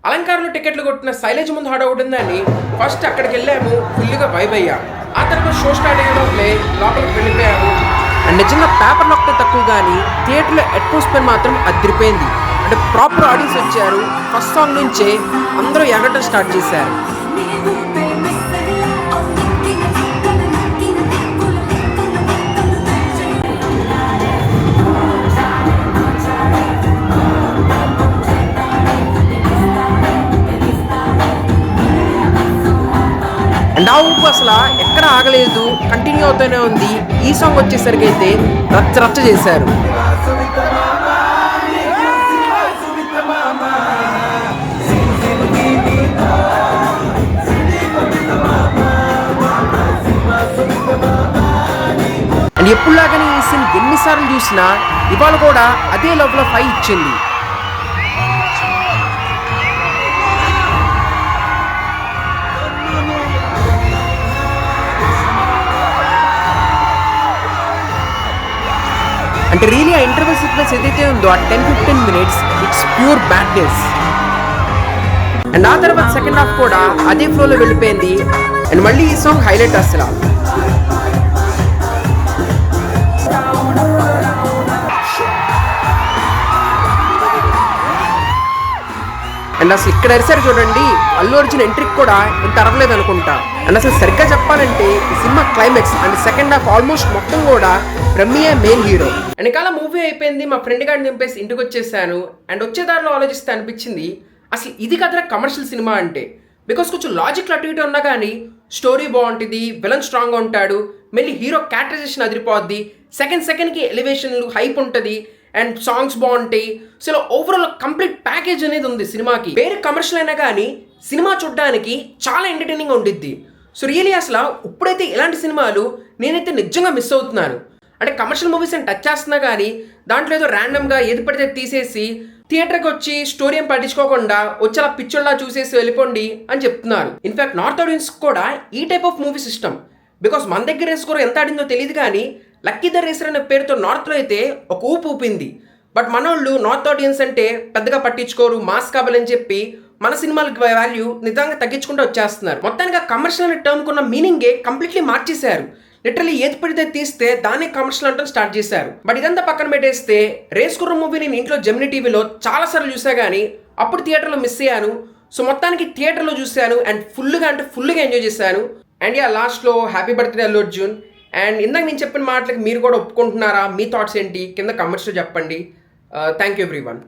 అలంకారంలో టికెట్లు కొట్టిన శైలజ ముందు హడావుడిందని ఫస్ట్ అక్కడికి వెళ్ళాము, ఫుల్గా వైబ్ అయ్యాం. ఆ తర్వాత షో స్టార్ట్ అయ్యేలోపలే లోపలికి వెళ్ళిపోయాము. అండ్ నిజంగా పేపర్లు ఒకటే తక్కువ కానీ థియేటర్లో అట్మాస్ఫియర్ మాత్రం అదిరిపోయింది. అంటే ప్రాపర్ ఆడియన్స్ వచ్చారు. ఫస్ట్ సాంగ్ నుంచే అందరూ ఎగరటం స్టార్ట్ చేశారు. అండ్ ఆ ఊపు అసలు ఎక్కడ ఆగలేదు, కంటిన్యూ అవుతూనే ఉంది. ఈ సాంగ్ వచ్చేసరికి అయితే రచ్చ రచ్చ చేశారు. అండ్ ఎప్పుడులాగానే ఈ సీన్ ఎన్నిసార్లు చూసినా ఇవాళ కూడా అదే లెవెల్ ఆఫ్ హై ఇచ్చింది. అంటే రియలీ ఆ ఇంటర్వెల్ సీక్వెన్స్ ఏదైతే ఉందో ఆ 10-15 minutes it's pure badness. And ఆ తర్వాత సెకండ్ హాఫ్ కూడా అదే ఫ్లోలో వెళ్ళిపోయింది. అండ్ మళ్ళీ ఈ సాంగ్ హైలైట్ అసలు. అండ్ అసలు ఇక్కడ అరిసారు చూడండి, అల్లు అర్జున్ ఎంట్రీకి కూడా ఇంత అరవలేదు అనుకుంటా. అండ్ అసలు సరిగ్గా చెప్పాలంటే ఈ cinema climax and second half almost మొత్తం కూడా రమ్మియే మెయిన్ హీరో. అండ్ కాల మూవీ అయిపోయింది, మా ఫ్రెండ్ గారిని దింపేసి ఇంటికి వచ్చేసాను. అండ్ వచ్చేదారిలో ఆలోచిస్తే అనిపించింది అసలు ఇది కదరా కమర్షియల్ సినిమా అంటే. బికాస్ కొంచెం లాజిక్లు అటు ఇటు ఉన్నా కానీ స్టోరీ బాగుంటుంది, విలన్ స్ట్రాంగ్గా ఉంటాడు, మళ్ళీ హీరో క్యారెక్టరైజేషన్ అదిరిపోద్ది, సెకండ్కి ఎలివేషన్లు హైప్ ఉంటుంది, అండ్ సాంగ్స్ బాగుంటాయి. సో ఓవరాల్ కంప్లీట్ ప్యాకేజ్ అనేది ఉంది సినిమాకి. పేరు కమర్షియల్ అయినా కానీ సినిమా చూడడానికి చాలా ఎంటర్టైనింగ్గా ఉండిద్ది. సో రియలీ అసలు ఇప్పుడైతే ఇలాంటి సినిమాలు నేనైతే నిజంగా మిస్ అవుతున్నాను. అంటే కమర్షియల్ మూవీస్ అని టచ్ చేస్తున్నా కానీ దాంట్లో ఏదో ర్యాండమ్గా ఏది పడితే తీసేసి థియేటర్కి వచ్చి స్టోరీ ఏం పట్టించుకోకుండా వచ్చి అలా పిక్చర్లా చూసేసి వెళ్ళిపోండి అని చెప్తున్నారు. ఇన్ఫాక్ట్ నార్త్ ఆడియన్స్ కూడా ఈ టైప్ ఆఫ్ మూవీస్ ఇష్టం. బికాస్ మన దగ్గర రేస్ కూడా ఎంత ఆడిందో తెలియదు కానీ లక్కీ ద రేసర్ అనే పేరుతో నార్త్లో అయితే ఒక ఊపు ఊపింది. బట్ మనోళ్ళు నార్త్ ఆడియన్స్ అంటే పెద్దగా పట్టించుకోరు, మాస్ కావాలని చెప్పి మన సినిమాలకి వాల్యూ నిజంగా తగ్గించుకుంటూ వచ్చేస్తున్నారు. మొత్తానికి కమర్షియల్ అనే టర్మ్ కున్న మీనింగే కంప్లీట్లీ మార్చేశారు. లిటరలీ ఏది పడితే తీస్తే దాన్ని కమర్షియల్ అంటాం స్టార్ట్ చేశారు. బట్ ఇదంతా పక్కన పెట్టేస్తే రేస్ గుర్రం మూవీ నేను ఇంట్లో జెమినీ టీవీలో చాలా సార్లు చూసా కానీ అప్పుడు థియేటర్లో మిస్ అయ్యాను. సో మొత్తానికి థియేటర్లో చూశాను అండ్ ఫుల్గా ఎంజాయ్ చేశాను. అండ్ లాస్ట్లో happy birthday Allu Arjun. And ఇందాక నేను చెప్పిన మాటలకి మీరు కూడా ఒప్పుకుంటున్నారా? మీ థాట్స్ ఏంటి కింద కమెంట్స్లో చెప్పండి. Thank you everyone.